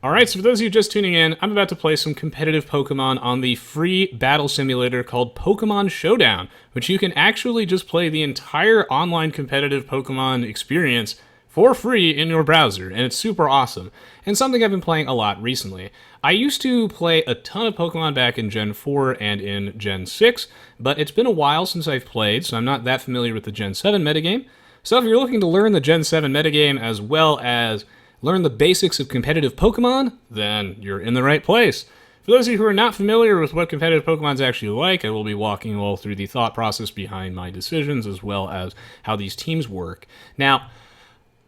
Alright, so for those of you just tuning in, I'm about to play some competitive Pokemon on the free battle simulator called Pokemon Showdown, which you can actually just play the entire online competitive Pokemon experience for free in your browser, and it's super awesome, and something I've been playing a lot recently. I used to play a ton of Pokemon back in Gen 4 and in Gen 6, but it's been a while since I've played, so I'm not that familiar with the Gen 7 metagame. So if you're looking to learn the Gen 7 metagame as well as learn the basics of competitive Pokemon, then you're in the right place. For those of you who are not familiar with what competitive Pokemon is actually like, I will be walking you all through the thought process behind my decisions as well as how these teams work. Now,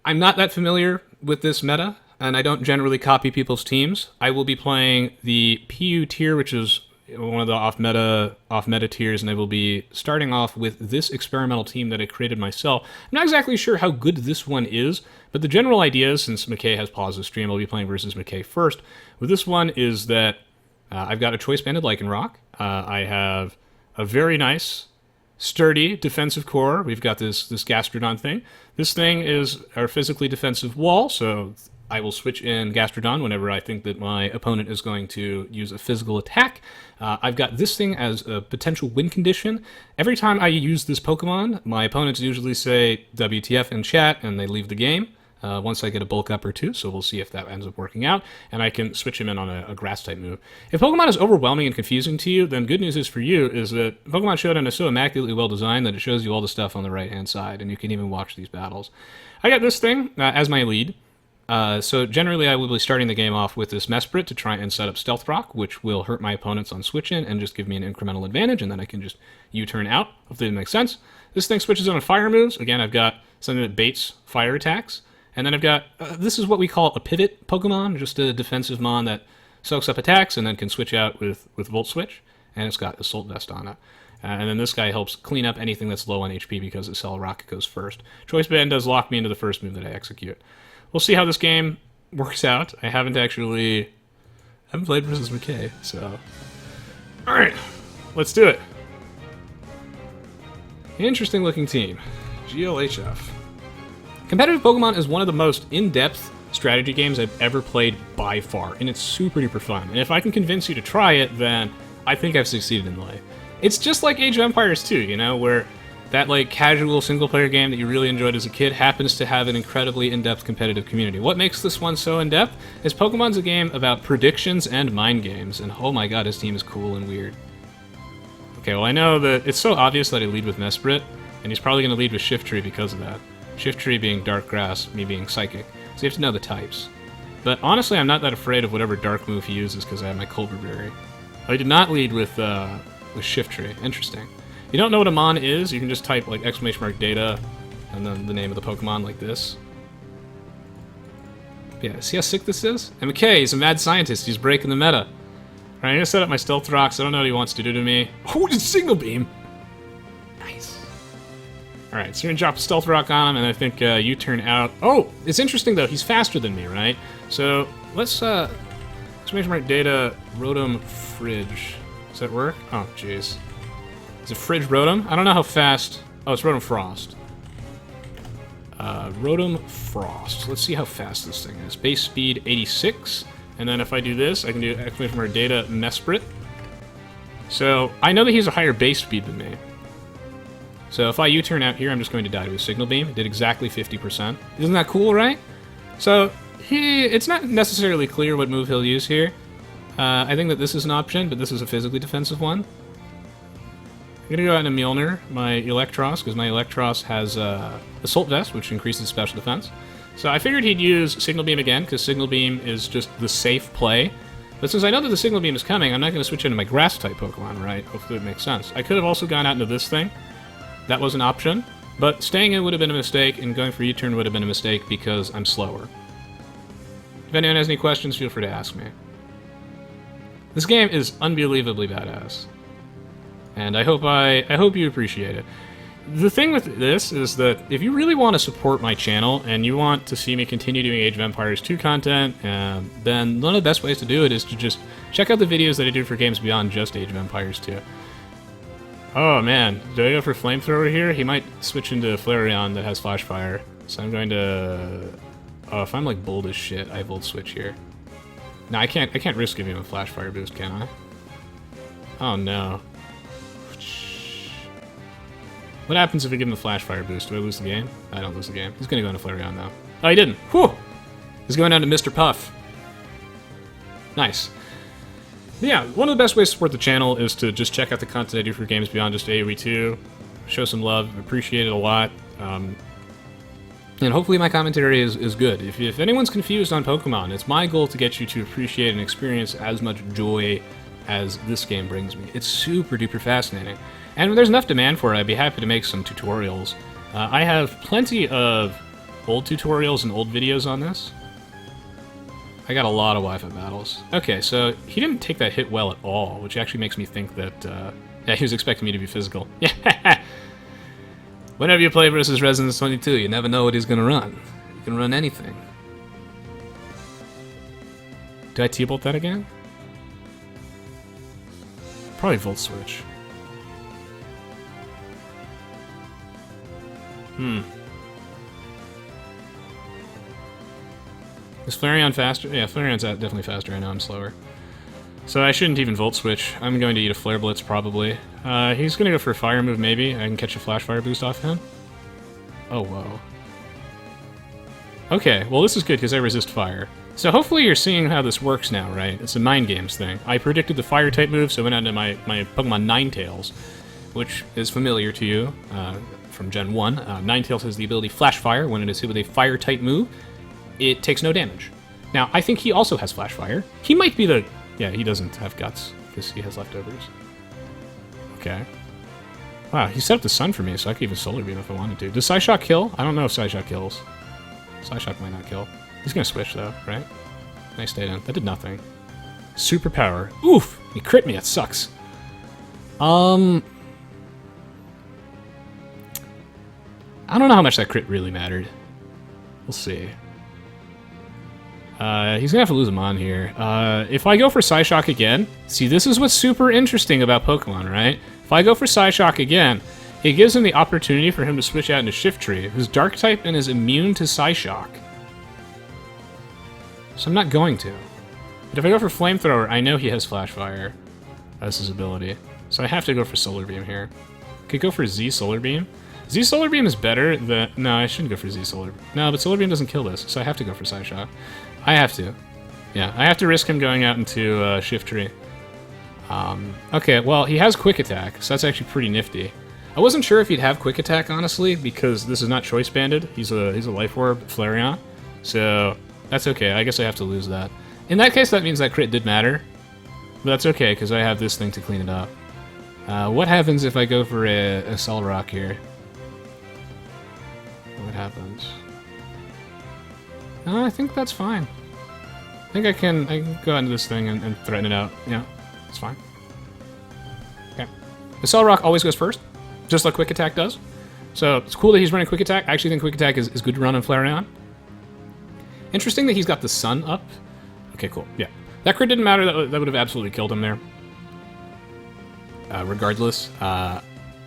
I'm not that familiar with this meta, and I don't generally copy people's teams. I will be playing the PU tier, which is one of the off-meta tiers, and I will be starting off with this experimental team that I created myself. I'm not exactly sure how good this one is, but the general idea, since McKay has paused the stream, I'll be playing versus McKay first. With this one is that I've got a choice banded Lycanroc. I have a very nice, sturdy defensive core. We've got this Gastrodon thing. This thing is our physically defensive wall, so I will switch in Gastrodon whenever I think that my opponent is going to use a physical attack. I've got this thing as a potential win condition. Every time I use this Pokemon, my opponents usually say WTF in chat and they leave the game. Once I get a bulk up or two, so we'll see if that ends up working out, and I can switch him in on a grass-type move. If Pokemon is overwhelming and confusing to you, then good news is for you is that Pokemon Showdown is so immaculately well-designed that it shows you all the stuff on the right-hand side, and you can even watch these battles. I got this thing as my lead. So generally I will be starting the game off with this Mesprit to try and set up Stealth Rock, which will hurt my opponents on switch-in and just give me an incremental advantage, and then I can just U-turn out. Hopefully it makes sense. This thing switches on fire moves. Again, I've got something that baits fire attacks. And then I've got, this is what we call a pivot Pokemon, just a defensive mon that soaks up attacks and then can switch out with Volt Switch. And it's got Assault Vest on it. And then this guy helps clean up anything that's low on HP because Cell Rocket goes first. Choice Band does lock me into the first move that I execute. We'll see how this game works out. I haven't played versus McKay, so. Alright, let's do it. Interesting looking team. GLHF. Competitive Pokemon is one of the most in-depth strategy games I've ever played by far, and it's super duper fun. And if I can convince you to try it, then I think I've succeeded in life. It's just like Age of Empires 2, you know, where that like casual single-player game that you really enjoyed as a kid happens to have an incredibly in-depth competitive community. What makes this one so in-depth is Pokemon's a game about predictions and mind games, and oh my god, his team is cool and weird. Okay, well I know that it's so obvious that I lead with Mesprit, and he's probably going to lead with Shiftry because of that. Shiftry being Dark Grass, me being Psychic. So you have to know the types. But honestly, I'm not that afraid of whatever Dark move he uses because I have my Culver Berry. I did not lead with Shiftry. Interesting. You don't know what a Mon is, you can just type like !data and then the name of the Pokemon like this. Yeah, see how sick this is? And McKay, he's a mad scientist, he's breaking the meta. Alright, I'm gonna set up my Stealth Rocks, I don't know what he wants to do to me. Oh, it's Single Beam! Nice. Alright, so you're gonna drop a Stealth Rock on him, and I think you turn out. Oh, it's interesting though. He's faster than me, right? So let's !data Rotom-Fridge. Does that work? Oh, jeez. Is it Fridge Rotom? I don't know how fast. Oh, it's Rotom-Frost. Rotom-Frost. Let's see how fast this thing is. Base speed 86, and then if I do this, I can do !data Mesprit. So I know that he's a higher base speed than me. So if I U-turn out here, I'm just going to die to a Signal Beam. It did exactly 50%. Isn't that cool, right? So it's not necessarily clear what move he'll use here. I think that this is an option, but this is a physically defensive one. I'm going to go out into Mjolnir, my Electros, because my Electros has Assault Vest, which increases special defense. So I figured he'd use Signal Beam again, because Signal Beam is just the safe play. But since I know that the Signal Beam is coming, I'm not going to switch into my Grass-type Pokemon, right? Hopefully it makes sense. I could have also gone out into this thing. That was an option, but staying in would have been a mistake, and going for U-turn would have been a mistake because I'm slower. If anyone has any questions, feel free to ask me. This game is unbelievably badass, and I hope you appreciate it. The thing with this is that if you really want to support my channel and you want to see me continue doing Age of Empires 2 content, then one of the best ways to do it is to just check out the videos that I do for games beyond just Age of Empires 2. Oh man, do I go for Flamethrower here? He might switch into Flareon that has Flash Fire. So I'm going to... Oh, if I'm like bold as shit, I Volt Switch here. No, I can't risk giving him a Flash Fire boost, can I? Oh no. What happens if I give him the Flash Fire boost? Do I lose the game? I don't lose the game. He's gonna go into Flareon now. Oh, he didn't. Whew! He's going down to Mr. Puff. Nice. Yeah, one of the best ways to support the channel is to just check out the content I do for games beyond just AoE 2. Show some love. Appreciate it a lot. And hopefully my commentary is good. If anyone's confused on Pokemon, it's my goal to get you to appreciate and experience as much joy as this game brings me. It's super duper fascinating. And when there's enough demand for it, I'd be happy to make some tutorials. I have plenty of old tutorials and old videos on this. I got a lot of Wi-Fi battles. Okay, so he didn't take that hit well at all, which actually makes me think that, yeah, he was expecting me to be physical. Yeah. Whenever you play versus Resonance 22, you never know what he's gonna run. He can run anything. Do I T-Bolt that again? Probably Volt Switch. Is Flareon faster? Yeah, Flareon's definitely faster. I know I'm slower. So I shouldn't even Volt Switch. I'm going to eat a Flare Blitz, probably. He's going to go for a Fire move, maybe. I can catch a Flash Fire boost off him. Oh, whoa. Okay, well this is good because I resist Fire. So hopefully you're seeing how this works now, right? It's a Mind Games thing. I predicted the Fire-type move, so I went out to my Pokemon Ninetales, which is familiar to you from Gen 1. Ninetales has the ability Flash Fire. When it is hit with a Fire-type move, it takes no damage. Now, I think he also has Flash Fire. He might be the... Yeah, he doesn't have Guts, because he has leftovers. Okay. Wow, he set up the Sun for me, so I could even Solar Beam if I wanted to. Does Psyshock kill? I don't know if Psyshock kills. Psyshock might not kill. He's gonna switch, though, right? Nice stay in. That did nothing. Superpower. Oof! He crit me, that sucks. I don't know how much that crit really mattered. We'll see. He's gonna have to lose him on here. If I go for Psyshock again, see, this is what's super interesting about Pokemon, right? If I go for Psyshock again, it gives him the opportunity for him to switch out into Shiftry, who's Dark-type and is immune to Psyshock. So I'm not going to. But if I go for Flamethrower, I know he has Flash Fire as his ability. So I have to go for Solar Beam here. Could go for Z Solar Beam. Z Solar Beam is better than... No, I shouldn't go for Z Solar Beam. No, but Solar Beam doesn't kill this, so I have to go for Psyshock. I have to. Yeah, I have to risk him going out into Shiftry. Okay, well, he has Quick Attack, so that's actually pretty nifty. I wasn't sure if he'd have Quick Attack, honestly, because this is not Choice Banded. He's a Life Orb Flareon, so that's okay. I guess I have to lose that. In that case, that means that crit did matter, but that's okay, because I have this thing to clean it up. What happens if I go for a Solrock here? What happens? I think that's fine. I think I can go into this thing and threaten it out. Yeah, it's fine. Okay. The Solrock always goes first, just like Quick Attack does. So it's cool that he's running Quick Attack. I actually think Quick Attack is good to run on Flareon. Interesting that he's got the Sun up. Okay, cool. Yeah. That crit didn't matter. That would have absolutely killed him there. Regardless,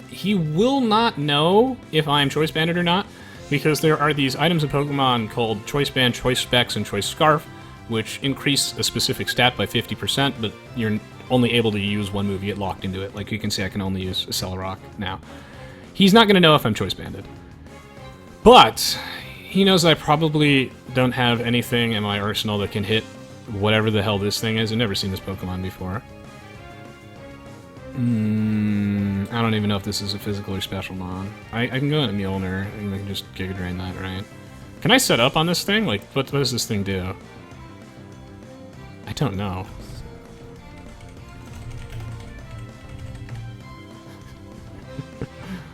he will not know if I'm Choice Banded or not, because there are these items in Pokemon called Choice Band, Choice Specs, and Choice Scarf, which increase a specific stat by 50%, but you're only able to use one move, you get locked into it. Like you can see, I can only use a Celrock now. He's not going to know if I'm Choice Banded. But he knows that I probably don't have anything in my arsenal that can hit whatever the hell this thing is. I've never seen this Pokemon before. I don't even know if this is a physical or special mon. I can go into Mjolnir and I can just Giga Drain that, right? Can I set up on this thing? Like, what does this thing do? I don't know.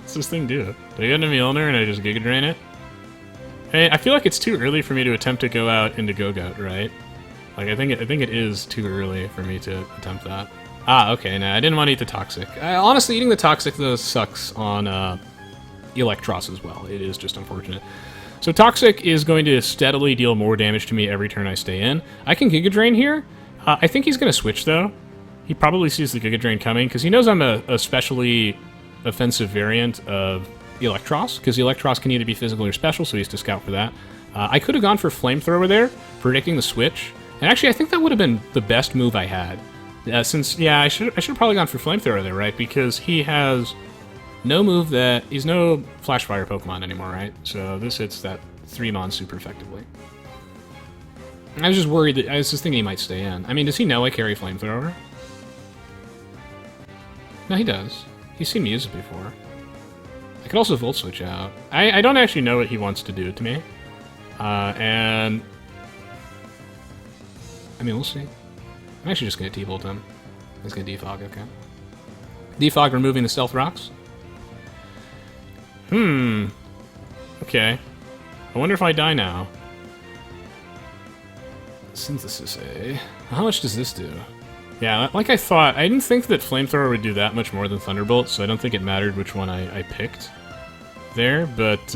What's this thing do? Do I go into Mjolnir and I just Giga Drain it? Hey, I feel like it's too early for me to attempt to go out into Gogout, right? Like, I think it is too early for me to attempt that. Ah, okay, no, I didn't want to eat the Toxic. Honestly, eating the Toxic, though, sucks on Eelektross as well. It is just unfortunate. So Toxic is going to steadily deal more damage to me every turn I stay in. I can Giga Drain here. I think he's going to switch, though. He probably sees the Giga Drain coming, because he knows I'm a specially offensive variant of Eelektross, because Eelektross can either be physical or special, so he has to scout for that. I could have gone for Flamethrower there, predicting the switch, And actually, I think that would have been the best move I had. Since, yeah, I should have probably gone for Flamethrower there, right? Because he has no move that... He's no Flash Fire Pokemon anymore, right? So this hits that 3-Mon super effectively. I was just worried that... I was just thinking he might stay in. I mean, does he know I carry Flamethrower? No, he does. He's seen me use it before. I could also Volt Switch out. I don't actually know what he wants to do to me. And... I mean, we'll see. I'm actually just going to T-Volt him. He's going to Defog, okay. Defog removing the Stealth Rocks. Okay. I wonder if I die now. Synthesis A. How much does this do? Yeah, like I thought, I didn't think that Flamethrower would do that much more than Thunderbolt, so I don't think it mattered which one I picked there, but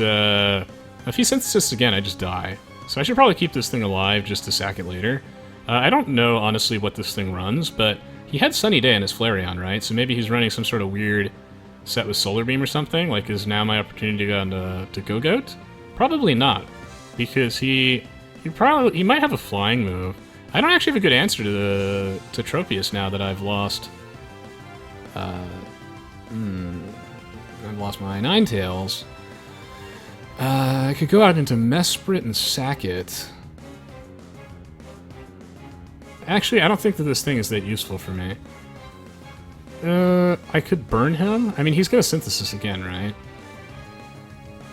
if he Synthesis again, I just die. So I should probably keep this thing alive just to sack it later. I don't know, honestly, what this thing runs, but he had Sunny Day in his Flareon, right? So maybe he's running some sort of weird set with Solar Beam or something, like is now my opportunity to go into Go-Goat? Probably not, because he might have a flying move. I don't actually have a good answer to Tropius now that I've lost... I've lost my Ninetales. I could go out into Mesprit and sack it. Actually, I don't think that this thing is that useful for me. I could burn him? I mean, he's gonna Synthesis again, right?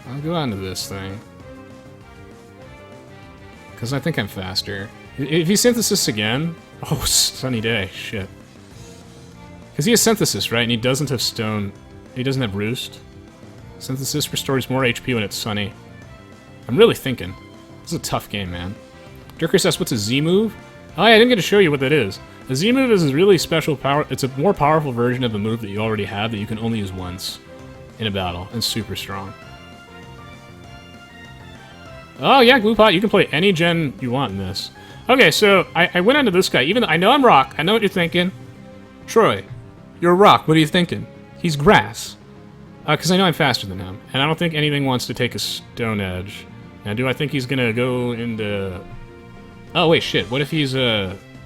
I'll go out into this thing. Because I think I'm faster. If he Synthesis again... Oh, Sunny Day. Shit. Because he has Synthesis, right? And he doesn't have Stone... He doesn't have Roost. Synthesis restores more HP when it's sunny. I'm really thinking. This is a tough game, man. Dirkus asks, what's a Z move? Oh yeah, I didn't get to show you what that is. A Z move is a really special power... It's a more powerful version of a move that you already have that you can only use once in a battle. And super strong. Oh yeah, Gloopot, you can play any gen you want in this. Okay, so I went onto this guy. Even though I know I'm rock, I know what you're thinking. Troy, you're rock, what are you thinking? He's grass. Because I know I'm faster than him. And I don't think anything wants to take a Stone Edge. Now, do I think he's gonna go into... Oh, wait, shit. What if he's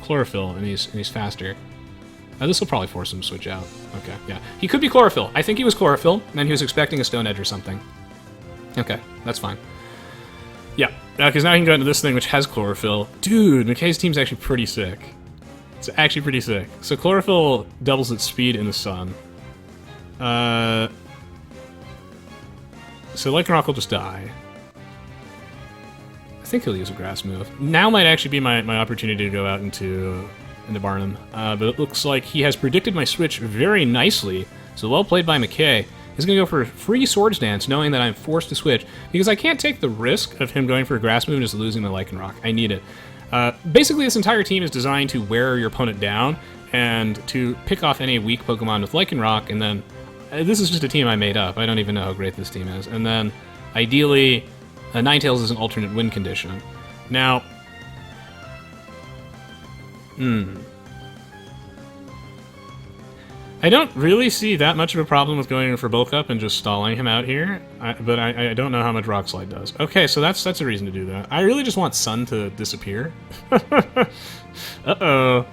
Chlorophyll and he's faster? This will probably force him to switch out. Okay, yeah. He could be Chlorophyll. I think he was Chlorophyll, and then he was expecting a Stone Edge or something. Okay, that's fine. Yeah, because now he can go into this thing which has Chlorophyll. Dude, McKay's team's actually pretty sick. It's actually pretty sick. So Chlorophyll doubles its speed in the sun. So Lycanroc will just die. I think he'll use a grass move. Now might actually be my opportunity to go out into Barnum. But it looks like he has predicted my switch very nicely. So well played by McKay. He's going to go for free Swords Dance, knowing that I'm forced to switch, because I can't take the risk of him going for a grass move and just losing my Lycanroc. I need it. Basically, this entire team is designed to wear your opponent down, and to pick off any weak Pokemon with Lycanroc, and then... this is just a team I made up. I don't even know how great this team is. And then, ideally, Ninetales is an alternate win condition. Now... I don't really see that much of a problem with going for Bulk Up and just stalling him out here, but I don't know how much Rock Slide does. Okay, so that's a reason to do that. I really just want Sun to disappear. Uh-oh.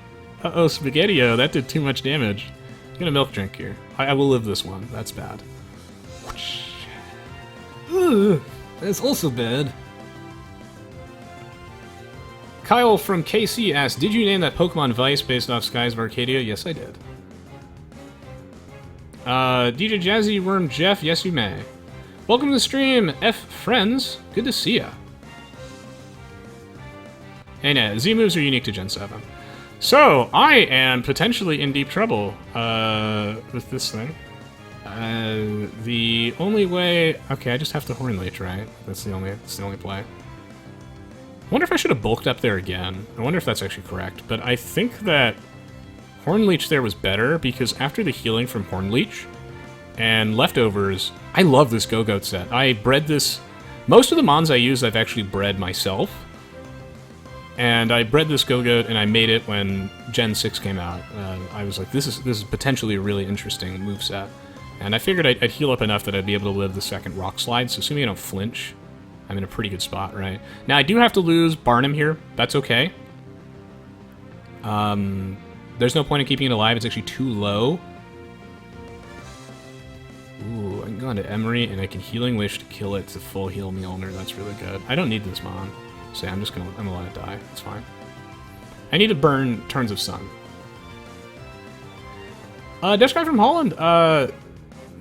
Uh-oh, Spaghetti-O, that did too much damage. I'm gonna Milk Drink here. I will live this one. That's bad. Ugh, that's also bad. Kyle from KC asked, did you name that Pokemon Vice based off Skies of Arcadia? Yes, I did. DJ Jazzy Worm Jeff, yes you may. Welcome to the stream, F friends. Good to see ya. Hey, nah, Z moves are unique to Gen 7. So, I am potentially in deep trouble, with this thing. The only way... Okay, I just have to Horn Leech, right? That's the only play. I wonder if I should have bulked up there again. I wonder if that's actually correct. But I think that Horn Leech there was better, because after the healing from Horn Leech and Leftovers, I love this Go-Goat set. I bred this... Most of the Mons I use I've actually bred myself. And I bred this Go-Goat, and I made it when Gen 6 came out. I was like, this is potentially a really interesting moveset. And I figured I'd heal up enough that I'd be able to live the second Rock Slide, so assuming I don't flinch, I'm in a pretty good spot, right? Now, I do have to lose Barnum here. That's okay. There's no point in keeping it alive. It's actually too low. Ooh, I can go into Emery, and I can Healing Wish to kill it to full heal Mjolnir. That's really good. I don't need this Mon. So yeah, I'm gonna let it die. It's fine. I need to burn Turns of Sun. Dutch guy from Holland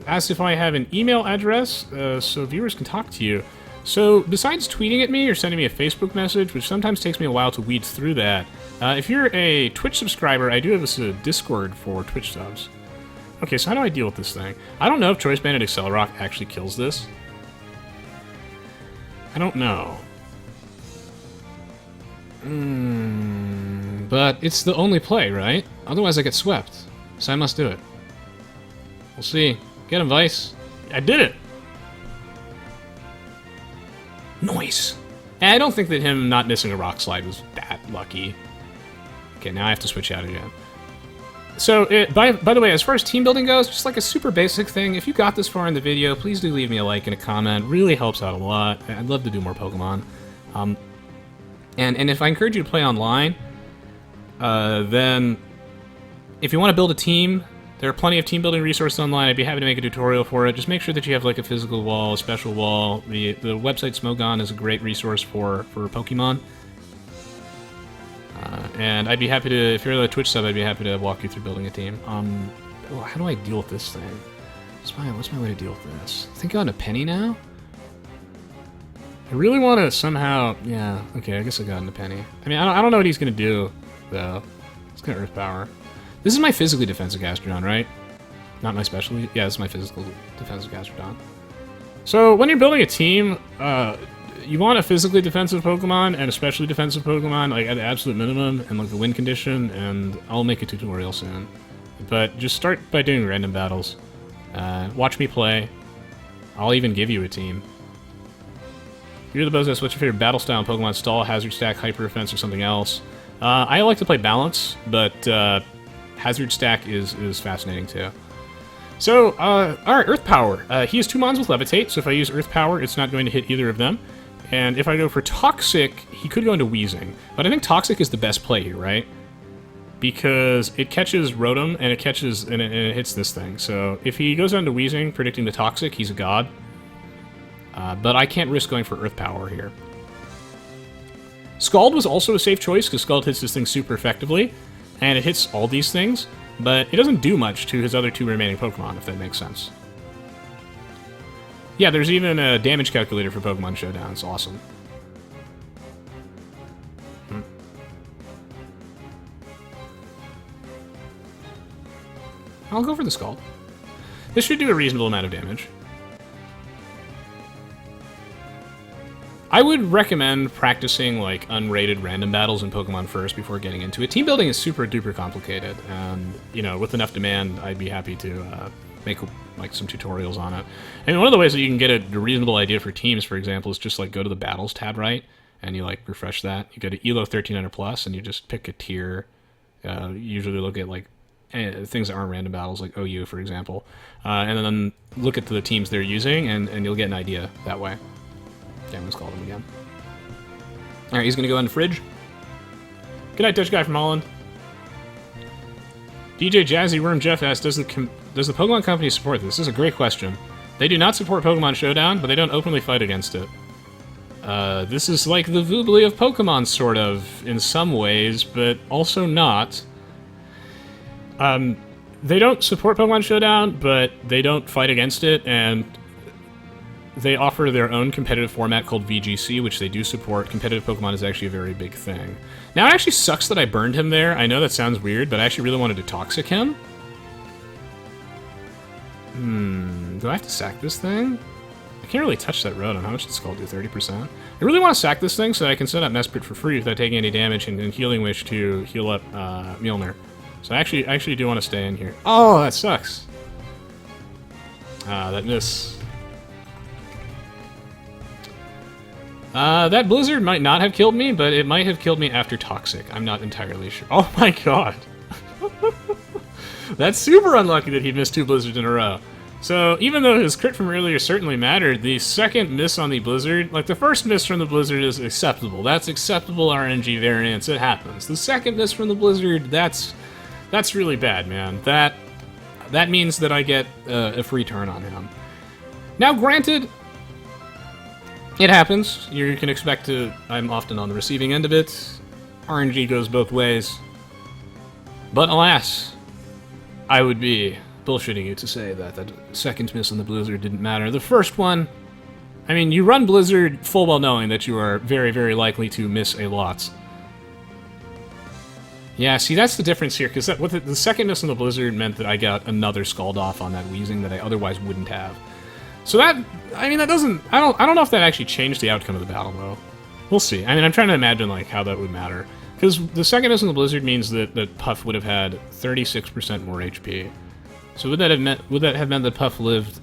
asked if I have an email address so viewers can talk to you. So besides tweeting at me or sending me a Facebook message, which sometimes takes me a while to weed through that, if you're a Twitch subscriber, I do have a Discord for Twitch subs. Okay, so how do I deal with this thing? I don't know if Choice Banded Lycanroc actually kills this. I don't know. But it's the only play, right? Otherwise I get swept. So I must do it. We'll see. Get him, Vice. I did it! Noise! And I don't think that him not missing a Rock Slide was that lucky. Okay, now I have to switch out again. So, by the way, as far as team building goes, just like a super basic thing, if you got this far in the video, please do leave me a like and a comment. Really helps out a lot. I'd love to do more Pokemon. And if I encourage you to play online, then if you want to build a team, there are plenty of team building resources online. I'd be happy to make a tutorial for it. Just make sure that you have like a physical wall, a special wall. The website Smogon is a great resource for Pokemon. And I'd be happy to, if you're on the Twitch sub, I'd be happy to walk you through building a team. How do I deal with this thing? What's my way to deal with this? I think I'm on a Penny now? I really want to somehow, yeah, okay, I guess I got into Penny. I mean, I don't know what he's going to do, though. It's going to Earth Power. This is my physically defensive Gastrodon, right? Not my specialty? Yeah, this is my physical defensive Gastrodon. So, when you're building a team, you want a physically defensive Pokemon and a specially defensive Pokemon, like at the absolute minimum, and like the win condition, and I'll make a tutorial soon. But just start by doing random battles. Watch me play. I'll even give you a team. You're the Bozos, what's your favorite battle style in Pokemon? Stall, Hazard Stack, Hyper Defense, or something else? I like to play Balance, but Hazard Stack is fascinating too. So, alright, Earth Power. He has 2 Mons with Levitate, so if I use Earth Power, it's not going to hit either of them. And if I go for Toxic, he could go into Wheezing. But I think Toxic is the best play here, right? Because it catches Rotom, and it catches, and it hits this thing. So if he goes down to Wheezing, predicting the Toxic, he's a god. But I can't risk going for Earth Power here. Scald was also a safe choice, because Scald hits this thing super effectively, and it hits all these things, but it doesn't do much to his other 2 remaining Pokemon, if that makes sense. Yeah, there's even a damage calculator for Pokemon Showdown. It's awesome. I'll go for the Scald. This should do a reasonable amount of damage. I would recommend practicing like unrated random battles in Pokemon first before getting into it. Team building is super duper complicated, and you know, with enough demand, I'd be happy to make like some tutorials on it. And one of the ways that you can get a reasonable idea for teams, for example, is just like go to the battles tab, right, and you like refresh that. You go to ELO 1300 plus, and you just pick a tier. Usually look at like things that aren't random battles, like OU, for example, and then look at the teams they're using, and you'll get an idea that way. Damn, let's call him again. Alright, he's gonna go in the fridge. Good night, Dutch guy from Holland. DJ Jazzy Worm Jeff asks, does the Pokemon Company support this? This is a great question. They do not support Pokemon Showdown, but they don't openly fight against it. This is like the Voobly of Pokemon, sort of, in some ways, but also not. They don't support Pokemon Showdown, but they don't fight against it, and they offer their own competitive format called VGC, which they do support. Competitive Pokemon is actually a very big thing. Now, it actually sucks that I burned him there. I know that sounds weird, but I actually really wanted to Toxic him. Do I have to sack this thing? I can't really touch that Rotom. How much does Skull do? 30%? I really want to sack this thing so that I can set up Mesprit for free without taking any damage, and Healing Wish to heal up Mjolnir. So I actually do want to stay in here. Oh, that sucks. That miss. That Blizzard might not have killed me, but it might have killed me after Toxic. I'm not entirely sure. Oh my god. That's super unlucky that he missed 2 Blizzards in a row. So even though his crit from earlier certainly mattered, the second miss on the Blizzard, like the first miss from the Blizzard is acceptable. That's acceptable RNG variance. It happens. The second miss from the Blizzard, that's really bad, man. That means that I get a free turn on him. Now, granted, it happens. You can expect to. I'm often on the receiving end of it. RNG goes both ways. But alas, I would be bullshitting you to say that that second miss on the Blizzard didn't matter. The first one, I mean, you run Blizzard full well knowing that you are very, very likely to miss a lot. Yeah, see, that's the difference here, because the second miss on the Blizzard meant that I got another Scald off on that Wheezing that I otherwise wouldn't have. So that, I mean, that doesn't, I don't know if that actually changed the outcome of the battle, though. We'll see. I mean, I'm trying to imagine, like, how that would matter. Because the second miss on the Blizzard means that Puff would have had 36% more HP. So would that have meant that Puff lived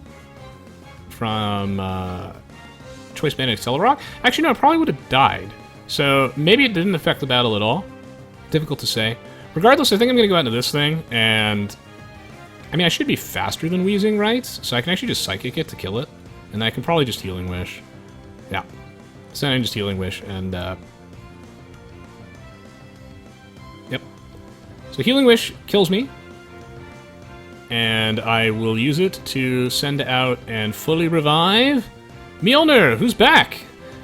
from Choice Banded Lycanroc? Actually, no, it probably would have died. So maybe it didn't affect the battle at all. Difficult to say. Regardless, I think I'm going to go out into this thing, and I mean, I should be faster than Wheezing, right? So I can actually just Psychic it to kill it, and I can probably just Healing Wish. Yeah. So I just Healing Wish, and yep. So Healing Wish kills me, and I will use it to send out and fully revive Mjolnir, who's back.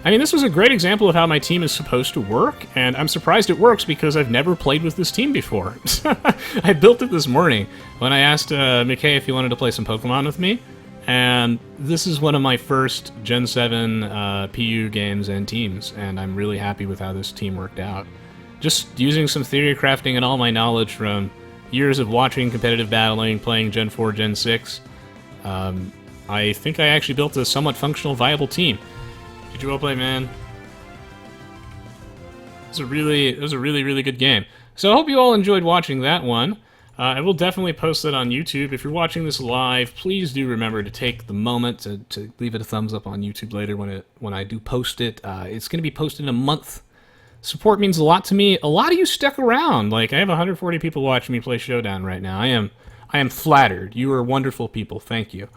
I mean, this was a great example of how my team is supposed to work, and I'm surprised it works because I've never played with this team before. I built it this morning when I asked McKay if he wanted to play some Pokemon with me, and this is one of my first Gen 7 PU games and teams, and I'm really happy with how this team worked out. Just using some theory crafting and all my knowledge from years of watching competitive battling, playing Gen 4, Gen 6, I think I actually built a somewhat functional, viable team. GG well played, man. It was a really good game. So I hope you all enjoyed watching that one. I will definitely post that on YouTube. If you're watching this live, please do remember to take the moment to leave it a thumbs up on YouTube later when I do post it. It's going to be posted in a month. Support means a lot to me. A lot of you stuck around. Like, I have 140 people watching me play Showdown right now. I am flattered. You are wonderful people. Thank you.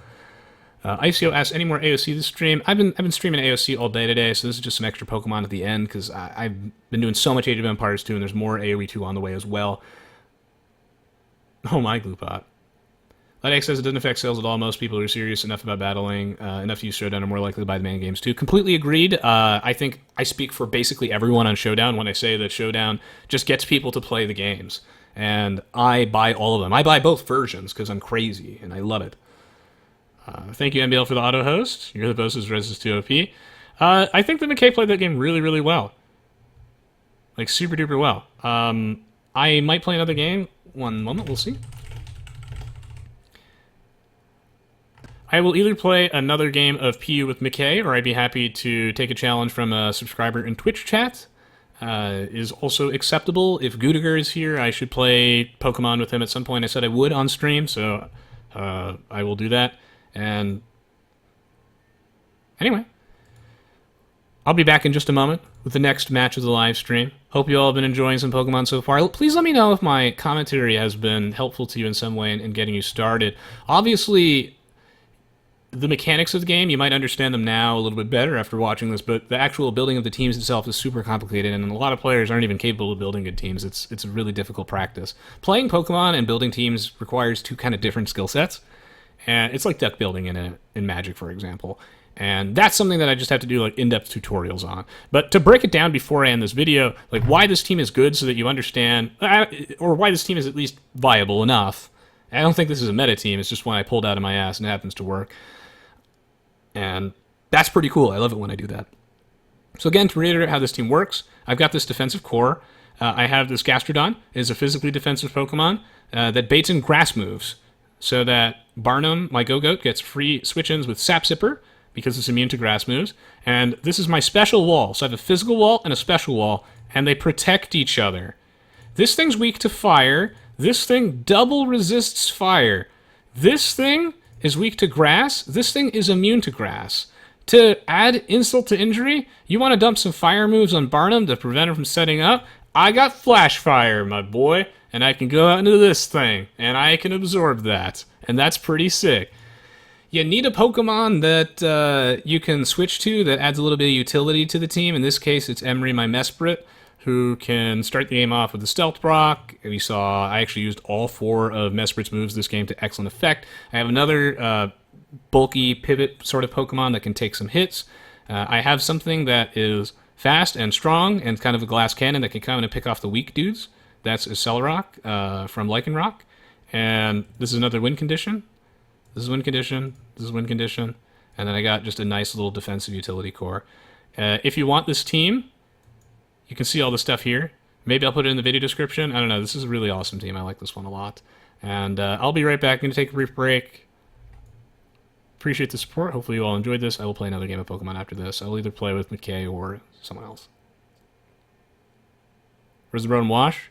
ICO asks, any more AOC this stream? I've been streaming AOC all day today, so this is just some extra Pokemon at the end, because I've been doing so much Age of Empires 2, and there's more AoE 2 on the way as well. Oh my, Gloopot. Lightax says it doesn't affect sales at all. Most people who are serious enough about battling, enough to use Showdown, are more likely to buy the main games too. Completely agreed. I think I speak for basically everyone on Showdown when I say that Showdown just gets people to play the games. And I buy all of them. I buy both versions, because I'm crazy, and I love it. Thank you, MBL, for the auto-host. You're the boss's Resist 2 OP. I think that McKay played that game really, really well. Like, super duper well. I might play another game. One moment, we'll see. I will either play another game of PU with McKay, or I'd be happy to take a challenge from a subscriber in Twitch chat. Is also acceptable. If Gudiger is here, I should play Pokemon with him at some point. I said I would on stream, so I will do that. And anyway, I'll be back in just a moment with the next match of the live stream. Hope you all have been enjoying some Pokemon so far. Please let me know if my commentary has been helpful to you in some way in getting you started. Obviously, the mechanics of the game, you might understand them now a little bit better after watching this, but the actual building of the teams itself is super complicated, and a lot of players aren't even capable of building good teams. It's a really difficult practice. Playing Pokemon and building teams requires two kind of different skill sets. And it's like deck building in Magic, for example. And that's something that I just have to do like in-depth tutorials on. But to break it down before I end this video, like why this team is good so that you understand, or why this team is at least viable enough. I don't think this is a meta team, it's just one I pulled out of my ass and it happens to work. And that's pretty cool, I love it when I do that. So again, to reiterate how this team works, I've got this defensive core. I have this Gastrodon, it is a physically defensive Pokemon that baits in grass moves. So that Barnum, my Go-Goat, gets free switch-ins with Sap Sipper, because it's immune to grass moves. And this is my special wall. So I have a physical wall and a special wall, and they protect each other. This thing's weak to fire. This thing double resists fire. This thing is weak to grass. This thing is immune to grass. To add insult to injury, you want to dump some fire moves on Barnum to prevent him from setting up? I got Flash Fire, my boy. And I can go out into this thing, and I can absorb that. And that's pretty sick. You need a Pokemon that you can switch to that adds a little bit of utility to the team. In this case, it's Emery, my Mesprit, who can start the game off with the Stealth Brock. We saw I actually used all 4 of Mesprit's moves this game to excellent effect. I have another bulky pivot sort of Pokemon that can take some hits. I have something that is fast and strong and kind of a glass cannon that can come in and pick off the weak dudes. That's Accelerock from Lycanroc. And this is another win condition. This is win condition. This is win condition. And then I got just a nice little defensive utility core. If you want this team, you can see all the stuff here. Maybe I'll put it in the video description. I don't know. This is a really awesome team. I like this one a lot. And I'll be right back. I'm going to take a brief break. Appreciate the support. Hopefully you all enjoyed this. I will play another game of Pokemon after this. I will either play with McKay or someone else. Where's the Rotom Wash?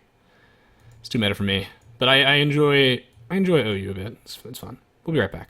It's too meta for me. But I enjoy OU a bit. It's fun. We'll be right back.